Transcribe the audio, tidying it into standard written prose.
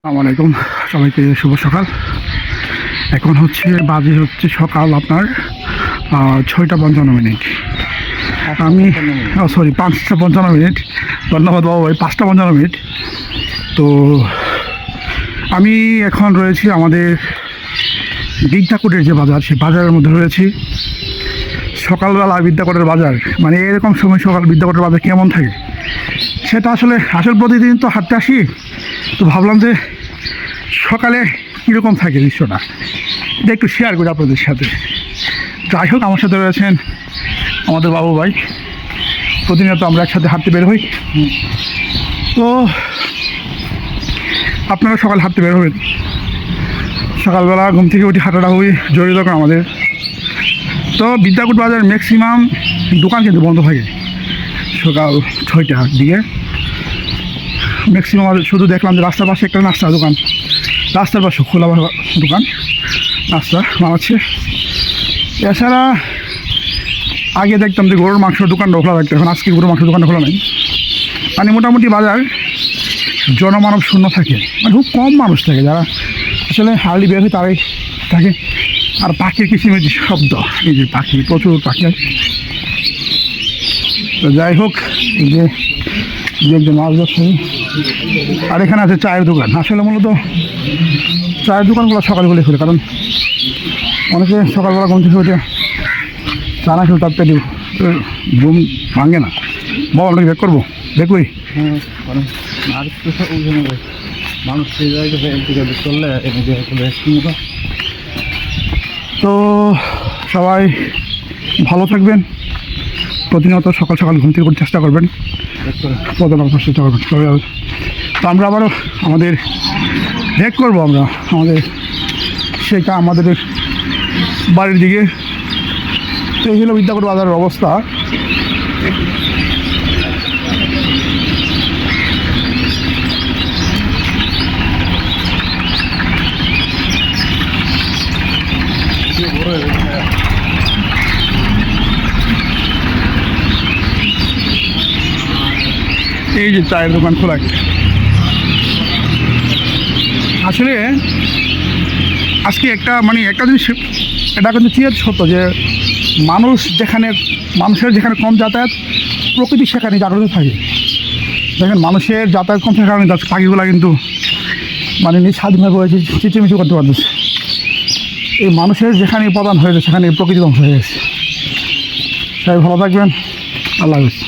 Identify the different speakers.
Speaker 1: আসসালামু আলাইকুম সবাইকে শুভ সকাল। এখন বাজে সকাল আপনার 6:55। আমি সরি 5:55। ধন্যবাদ বাবু ভাই, 5:55। তো আমি এখন রয়েছি আমাদের বিদ্যাকুটের যে বাজার, সেই বাজারের মধ্যে রয়েছি। সকালবেলা বিদ্যাকুটের বাজার, মানে এরকম সময় সকাল বিদ্যাকুটের বাজার কেমন থাকে সেটা আসলে প্রতিদিন তো হাঁটতে আসি, তো ভাবলাম যে সকালে কীরকম থাকে দৃশ্যটা এটা একটু শেয়ার করি আপনাদের সাথে। যাই হোক, আমার সাথে রয়েছেন আমাদের বাবু ভাই। প্রতিনিয়ত আমরা একসাথে হাঁটতে বের হই, তো আপনারা সকালে হাঁটতে বের হবেন। সকালবেলা ঘুম থেকে উঠে হাঁটাটা খুবই জরুরি দরকার আমাদের। তো বিদ্যাকুট বাজার ম্যাক্সিমাম দোকান কিন্তু বন্ধ থাকে সকাল 6টার দিকে। ম্যাক্সিমাম শুধু দেখলাম যে রাস্তার পাশে একটা নাস্তার দোকান, রাস্তার পাশে খোলা দোকান নাস্তা বানাচ্ছে। এছাড়া আগে দেখতাম যে গরুর মাংসের দোকানটা খোলা থাকতো, এখন আজকে গরুর মাংসের দোকানটা খোলা নেই। মানে মোটামুটি বাজার জনমানব শূন্য থাকে, মানে খুব কম মানুষ থাকে, যারা আসলে হার্লি বের হয় তারাই থাকে। আর পাখির কিচিমিচি শব্দ, এই যে পাখি, প্রচুর পাখি আছে। তো যাই হোক, এই যে একজন মাছ ব্যবসায়ী, আর এখানে আছে চায়ের দোকান। আসলে মূলত চায়ের দোকানগুলো সকালবেলা খোলে, কারণ অনেকে সকালবেলা ঘুম থেকে উঠে চা না খেলে তার পেটে ঘুম ভাঙে না। বাবা, আমরা ব্যাক করবো, দেখবই। তো সবাই ভালো থাকবেন, প্রতিনিয়ত সকাল সকাল ঘুম থেকে চেষ্টা করবেন, চেষ্টা করবেন সবাই। তো আমরা আবারও আমাদের ব্যাক করবো, আমরা সেটা আমাদের বাড়ির দিকে। তো এই হলো বিদ্যাকুট বাজারের অবস্থা। এই যে চায়ের দোকান খোলা। আসলে আজকে একটা জিনিস, এটা কিন্তু সত্য যে মানুষের যেখানে কম যাতায়াত, প্রকৃতি সেখানে জাগ্রত থাকে। দেখেন, মানুষের যাতায়াত কম থাকার কারণে পাখিগুলো কিন্তু নিজ স্বাধীনভাবে হয়েছে, চিচিমিচি করতে পারতেছে। এই মানুষের যেখানে প্রদান হয়েছে সেখানে প্রকৃতি ধ্বংস হয়ে গেছে। সবাই ভালো থাকবেন, আল্লাহ হাফেজ।